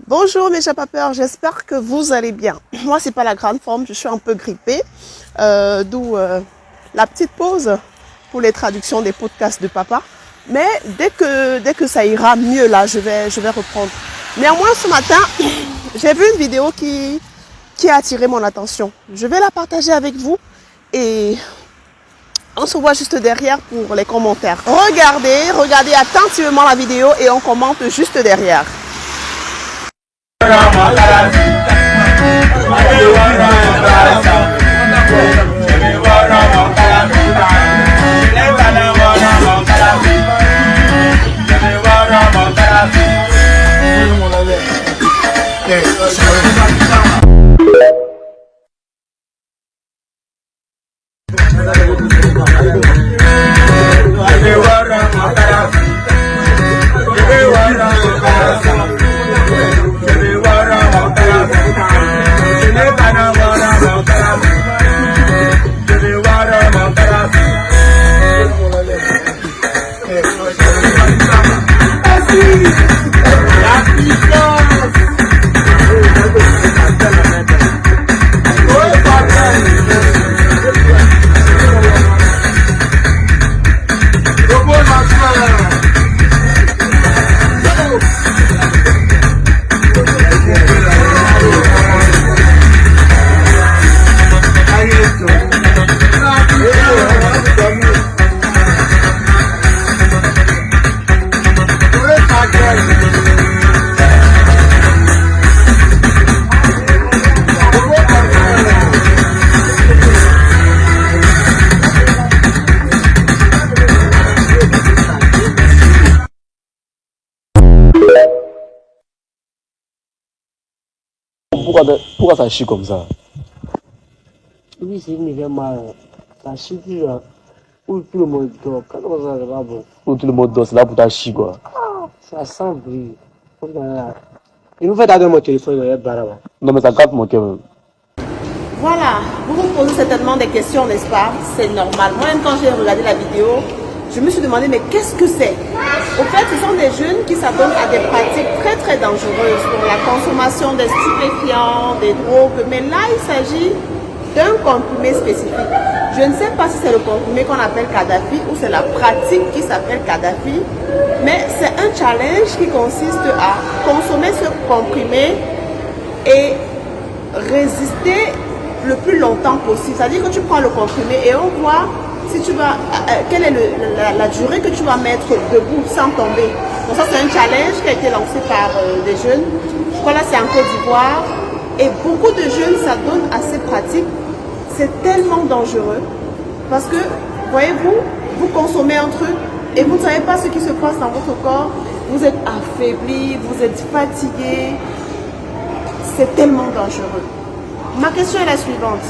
Bonjour mes chapapeurs, j'espère que vous allez bien. Moi, c'est pas la grande forme, je suis un peu grippée, d'où la petite pause pour les traductions des podcasts de papa. Mais dès que ça ira mieux là, je vais reprendre. Néanmoins, ce matin, j'ai vu une vidéo qui a attiré mon attention. Je vais la partager avec vous et on se voit juste derrière pour les commentaires. Regardez attentivement la vidéo et on commente juste derrière. Pourquoi ça chie comme ça? Oui, c'est une mal. Ça chie toujours. Où tout le monde dort. Quand on va là-bas, Où tout le monde dort, c'est là pour ta chie quoi. ça sent bruit. Il vous fait attendre mon téléphone, il y a baraba. Non mais ça gratte mon cœur même. Voilà, vous vous posez certainement des questions, n'est-ce pas? C'est normal. Moi-même, quand j'ai regardé la vidéo, je me suis demandé, mais qu'est-ce que c'est? Au fait, ce sont des jeunes qui s'adonnent à des pratiques très très dangereuses pour la consommation des stupéfiants, des drogues. Mais là, il s'agit d'un comprimé spécifique. Je ne sais pas si c'est le comprimé qu'on appelle Kadhafi ou c'est la pratique qui s'appelle Kadhafi. Mais c'est un challenge qui consiste à consommer ce comprimé et résister le plus longtemps possible. C'est-à-dire que tu prends le comprimé et on voit si tu vas, quelle est la durée que tu vas mettre debout sans tomber. Donc ça, c'est un challenge qui a été lancé par des jeunes. Je crois là, c'est en Côte d'Ivoire. Et beaucoup de jeunes s'adonnent à ces pratiques. C'est tellement dangereux. Parce que, voyez-vous, vous consommez un truc et vous ne savez pas ce qui se passe dans votre corps. Vous êtes affaibli, vous êtes fatigué. C'est tellement dangereux. Ma question est la suivante.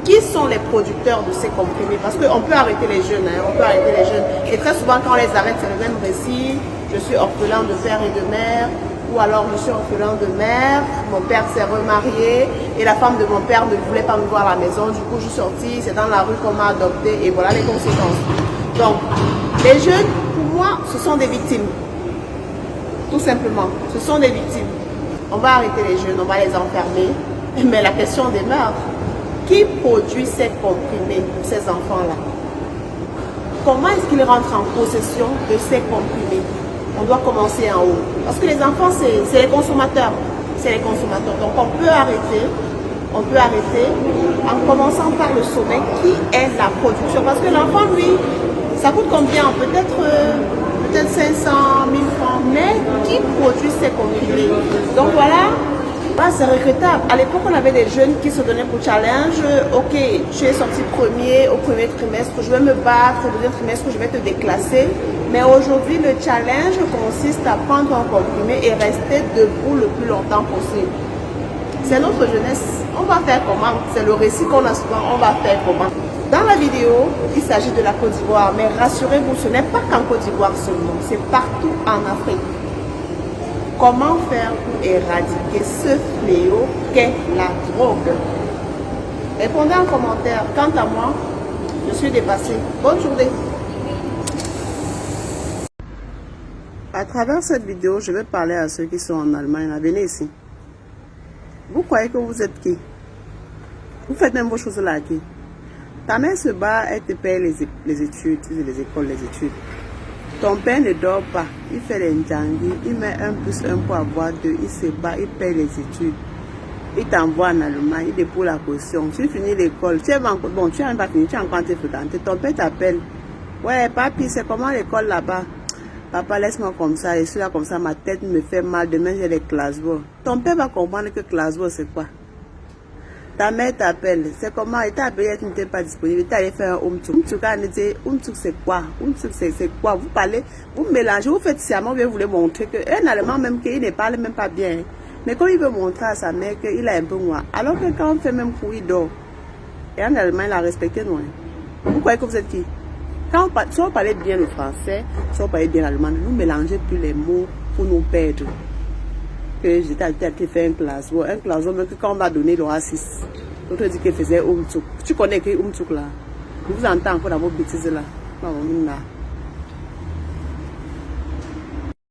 Qui sont les producteurs de ces comprimés? Parce qu'on peut arrêter les jeunes, hein, on peut arrêter les jeunes. Et très souvent, quand on les arrête, c'est le même récit. Je suis orphelin de père et de mère. Ou alors, je suis orphelin de mère. Mon père s'est remarié. Et la femme de mon père ne voulait pas me voir à la maison. Du coup, je suis sortie. C'est dans la rue qu'on m'a adopté. Et voilà les conséquences. Donc, les jeunes, pour moi, ce sont des victimes. Tout simplement. Ce sont des victimes. On va arrêter les jeunes, on va les enfermer. Mais la question demeure. Qui produit ces comprimés pour ces enfants-là? Comment est-ce qu'ils rentrent en possession de ces comprimés? On doit commencer en haut. Parce que les enfants, c'est les consommateurs. C'est les consommateurs. Donc on peut arrêter en commençant par le sommet. Qui est la production? Parce que l'enfant, lui, ça coûte combien? Peut-être 500 000 francs. Mais qui produit ces comprimés? Donc voilà. Ah, c'est regrettable. À l'époque, on avait des jeunes qui se donnaient pour challenge. Ok, tu es sorti premier au premier trimestre, je vais me battre. Au deuxième trimestre, je vais te déclasser. Mais aujourd'hui, le challenge consiste à prendre un comprimé et rester debout le plus longtemps possible. C'est notre jeunesse. On va faire comment? C'est le récit qu'on a souvent. On va faire comment? Dans la vidéo, il s'agit de la Côte d'Ivoire. Mais rassurez-vous, ce n'est pas qu'en Côte d'Ivoire seulement. C'est partout en Afrique. Comment faire pour éradiquer ce fléau qu'est la drogue? Répondez en commentaire. Quant à moi, je suis dépassée. Bonne journée. À travers cette vidéo, je vais parler à ceux qui sont en Allemagne. Venez ici. Vous croyez que vous êtes qui? Vous faites même vos choses là qui? Ta mère se bat, elle te paye les études, les écoles, les études. Ton père ne dort pas, il fait les ndjangi, il met 1+1 pour avoir 2, il se bat, il paye les études. Il t'envoie en Allemagne, il dépose la caution. Tu finis l'école, tu es bon, tu n'as pas fini, tu es encore en train de ton père t'appelle. Ouais, papi, c'est comment l'école là-bas? Papa, laisse-moi comme ça, je suis là comme ça, ma tête me fait mal, demain j'ai les classes-bois. Ton père va comprendre que classe-bois c'est quoi? Ta mère t'appelle, c'est comment? Il t'a appelé, tu n'étais pas disponible, il t'a allé faire un home-tour. Home-tour c'est quoi? Home-tour c'est quoi? Vous parlez, vous mélangez, vous faites sciemment, vous voulez montrer qu'un Allemand même qu'il ne parle même pas bien. Mais quand il veut montrer à sa mère qu'il a un peu moins, alors que quand on fait même coup, il dort. Et en Allemagne, il a respecté nous. Vous croyez que vous êtes qui? Quand si on parlait bien le français, si on parlait bien l'allemand, nous mélangeons plus les mots pour nous perdre. Que j'étais allé faire un classement, même que quand on m'a donné le 6, l'autre dit qu'il faisait Umzug. Tu connais que Umzug là? Je vous entends encore dans vos bêtises là.